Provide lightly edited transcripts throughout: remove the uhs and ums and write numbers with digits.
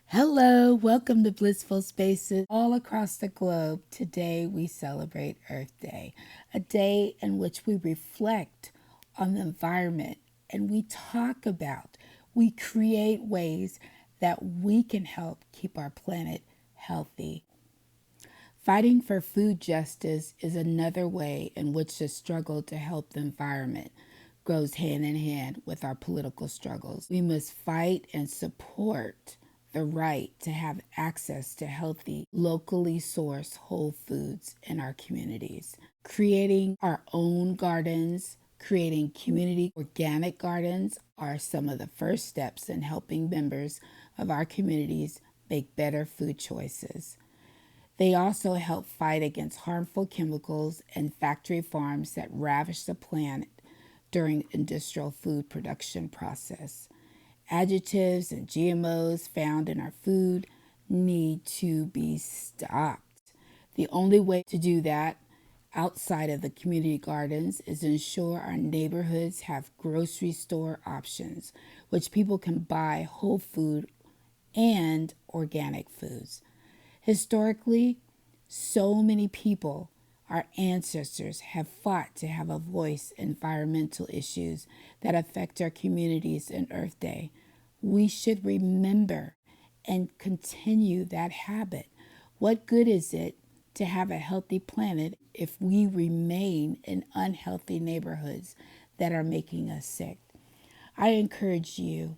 Hello, welcome to Blissful Spaces all across the globe. Today we celebrate Earth Day, a day in which we reflect on the environment and we create ways that we can help keep our planet healthy. Fighting for food justice is another way in which the struggle to help the environment goes hand in hand with our political struggles. We must fight and support the right to have access to healthy, locally sourced whole foods in our communities. Creating our own gardens, creating community organic gardens are some of the first steps in helping members of our communities make better food choices. They also help fight against harmful chemicals and factory farms that ravage the planet during industrial food production process. Additives and GMOs found in our food need to be stopped. The only way to do that outside of the community gardens is ensure our neighborhoods have grocery store options, which people can buy whole food and organic foods. Historically, so many people, our ancestors, have fought to have a voice in environmental issues that affect our communities in Earth Day. We should remember and continue that habit. What good is it to have a healthy planet if we remain in unhealthy neighborhoods that are making us sick? I encourage you,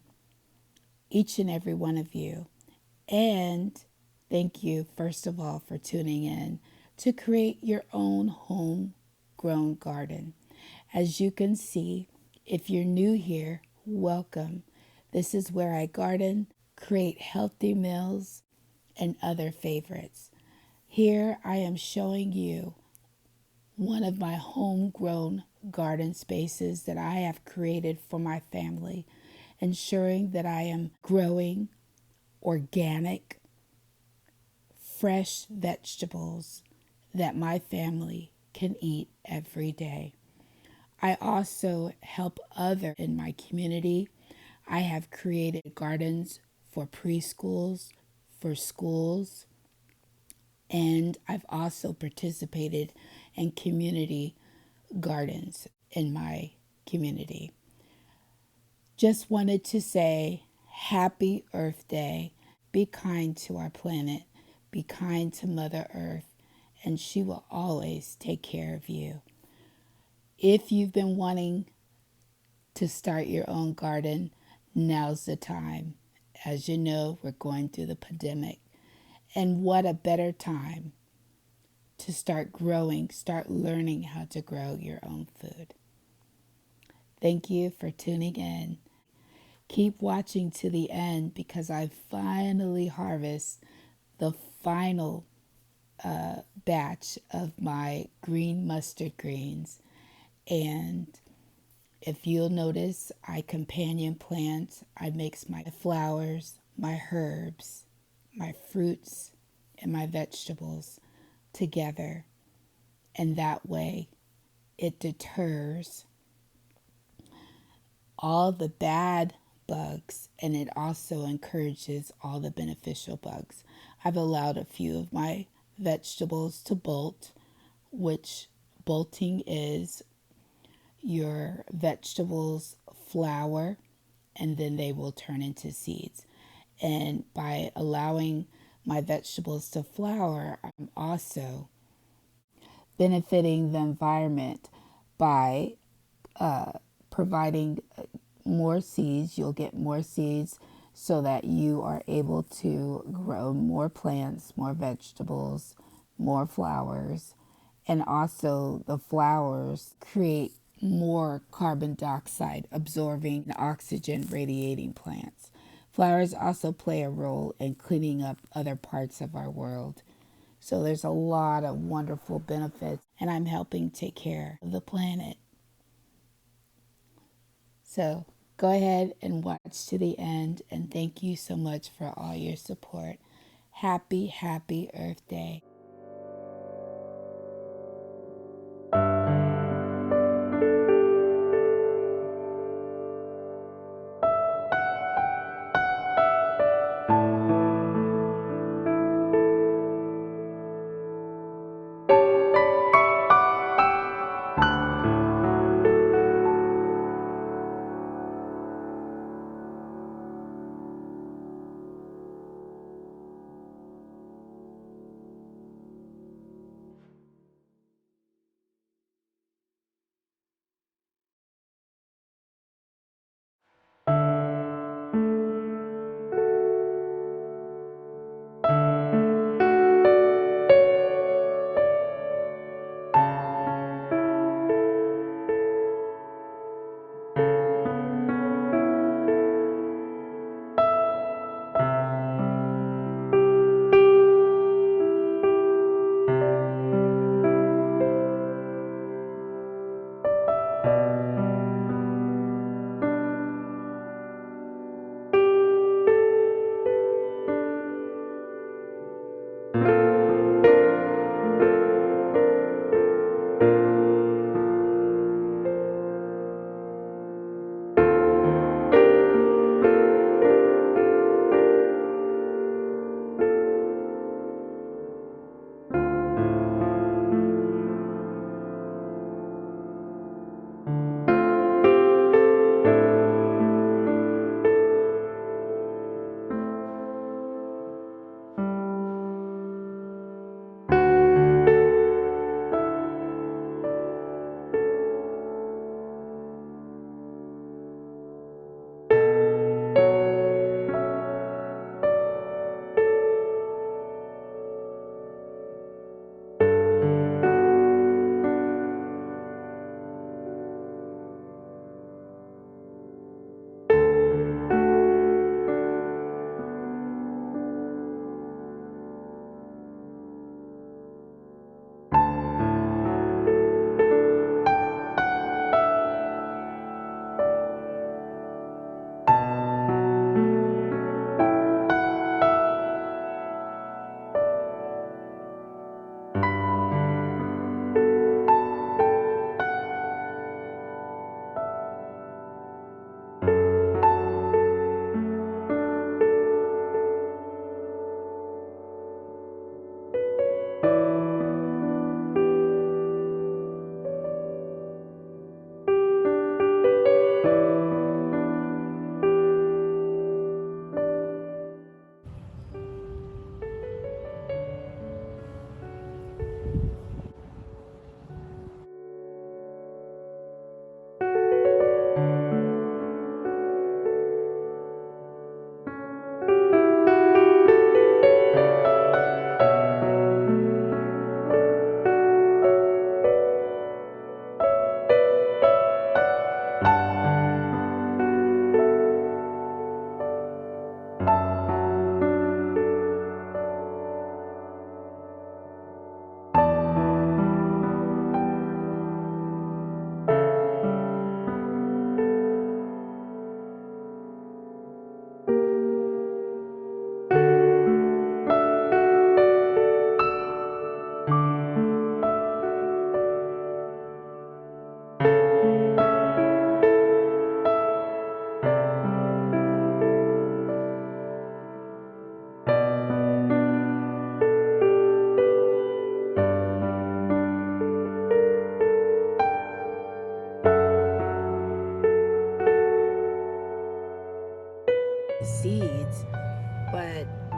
each and every one of you, and thank you, first of all, for tuning in to create your own homegrown garden. As you can see, if you're new here, welcome. This is where I garden, create healthy meals, and other favorites. Here I am showing you one of my homegrown garden spaces that I have created for my family, ensuring that I am growing organic, fresh vegetables that my family can eat every day. I also help others in my community. I have created gardens for preschools, for schools, and I've also participated in community gardens in my community. Just wanted to say happy Earth Day. Be kind to our planet. Be kind to Mother Earth, and she will always take care of you. If you've been wanting to start your own garden, now's the time. As you know, we're going through the pandemic. And what a better time to start growing, start learning how to grow your own food. Thank you for tuning in. Keep watching to the end because I finally harvest the final batch of my green mustard greens. And if you'll notice, I companion plant, I mix my flowers, my herbs, my fruits, and my vegetables together. And that way it deters all the bad bugs, and it also encourages all the beneficial bugs. I've allowed a few of my vegetables to bolt, which bolting is your vegetables flower and then they will turn into seeds. And by allowing my vegetables to flower, I'm also benefiting the environment by providing more seeds. You'll get more seeds so that you are able to grow more plants, more vegetables, more flowers. And also the flowers create more carbon dioxide absorbing oxygen radiating plants. Flowers also play a role in cleaning up other parts of our world. So there's a lot of wonderful benefits, and I'm helping take care of the planet. So go ahead and watch to the end, and thank you so much for all your support. Happy Earth Day.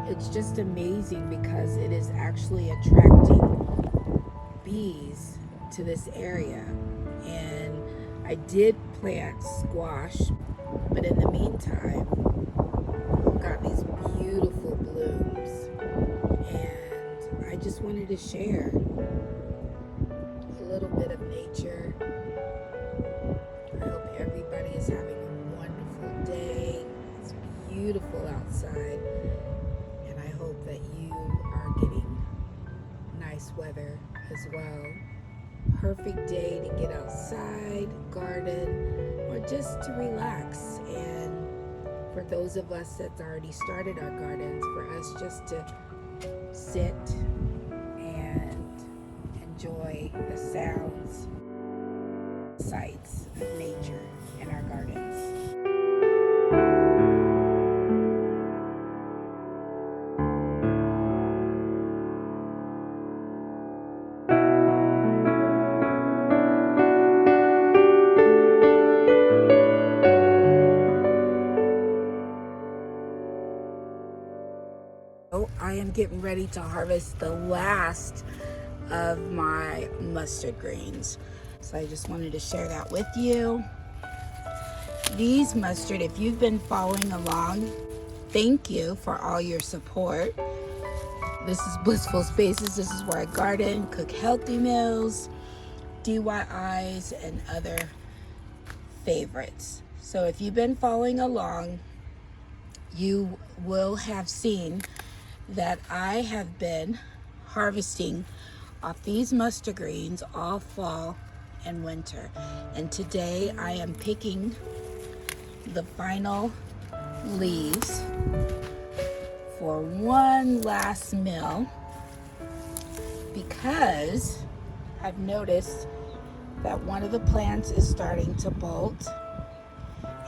it's just amazing because it is actually attracting bees to this area. And I did plant squash, but in the meantime, I've got these beautiful blooms. And I just wanted to share a little bit of nature. I hope everybody is having a wonderful day. It's beautiful outside. And I hope that you are getting nice weather as well. Perfect day to get outside, garden, or just to relax. And for those of us that's already started our gardens, for us just to sit and enjoy the sounds, sights of nature in our gardens. I am getting ready to harvest the last of my mustard greens. So I just wanted to share that with you. These mustard, if you've been following along, thank you for all your support. This is Blissful Spaces. This is where I garden, cook healthy meals, DIYs, and other favorites. So if you've been following along, you will have seen that I have been harvesting off these mustard greens all fall and winter. And today I am picking the final leaves for one last meal because I've noticed that one of the plants is starting to bolt.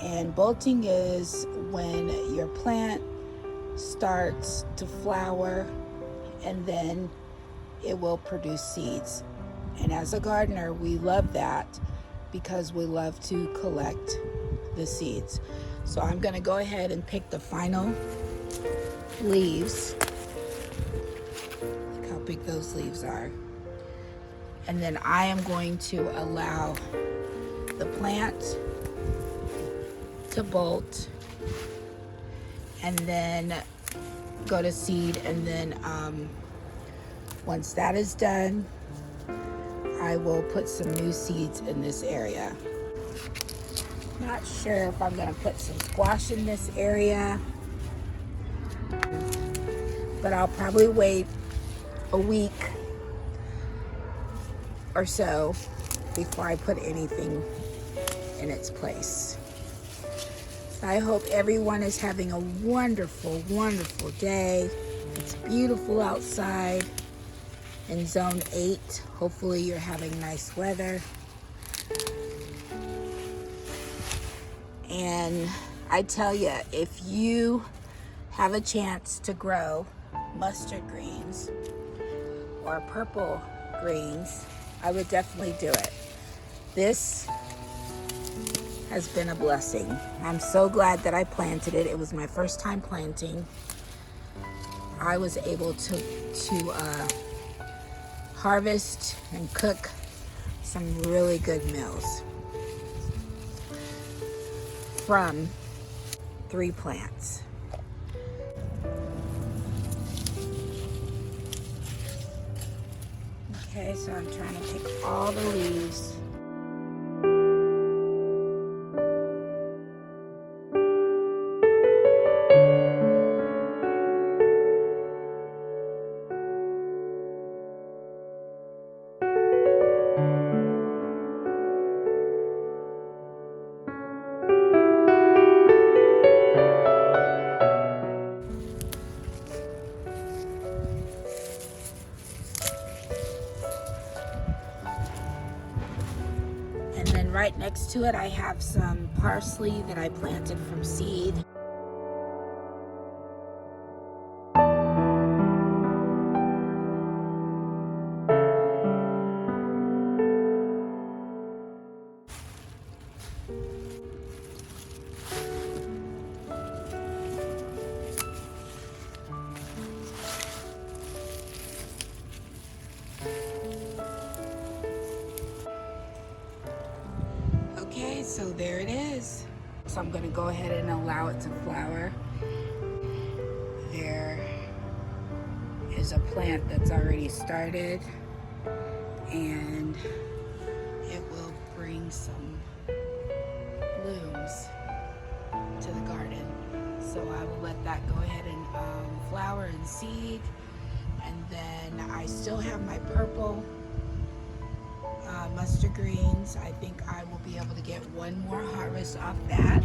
And bolting is when your plant starts to flower and then it will produce seeds. And as a gardener, we love that because we love to collect the seeds. So I'm going to go ahead and pick the final leaves. Look how big those leaves are. And then I am going to allow the plant to bolt and then go to seed. And then once that is done, I will put some new seeds in this area. Not sure if I'm gonna put some squash in this area, but I'll probably wait a week or so before I put anything in its place. I hope everyone is having a wonderful, wonderful day. It's beautiful outside in Zone 8. Hopefully you're having nice weather. And I tell you, if you have a chance to grow mustard greens or purple greens, I would definitely do it. This has been a blessing. I'm so glad that I planted it. It was my first time planting. I was able to harvest and cook some really good meals from 3 plants. Okay, so I'm trying to pick all the leaves. And then right next to it, I have some parsley that I planted from seed. So there it is. So I'm going to go ahead and allow it to flower. There is a plant that's already started, and it will bring some blooms to the garden. So I will let that go ahead and flower and seed. And then I still have my purple mustard greens. I think I will be able to get one more harvest off that,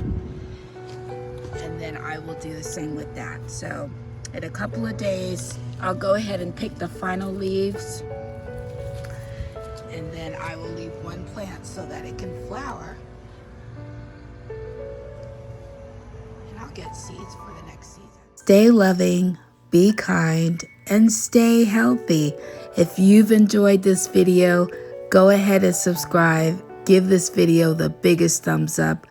and then I will do the same with that. So in a couple of days I'll go ahead and pick the final leaves, and then I will leave one plant so that it can flower, and I'll get seeds for the next season. Stay loving, be kind, and stay healthy. If you've enjoyed this video, go ahead and subscribe. Give this video the biggest thumbs up.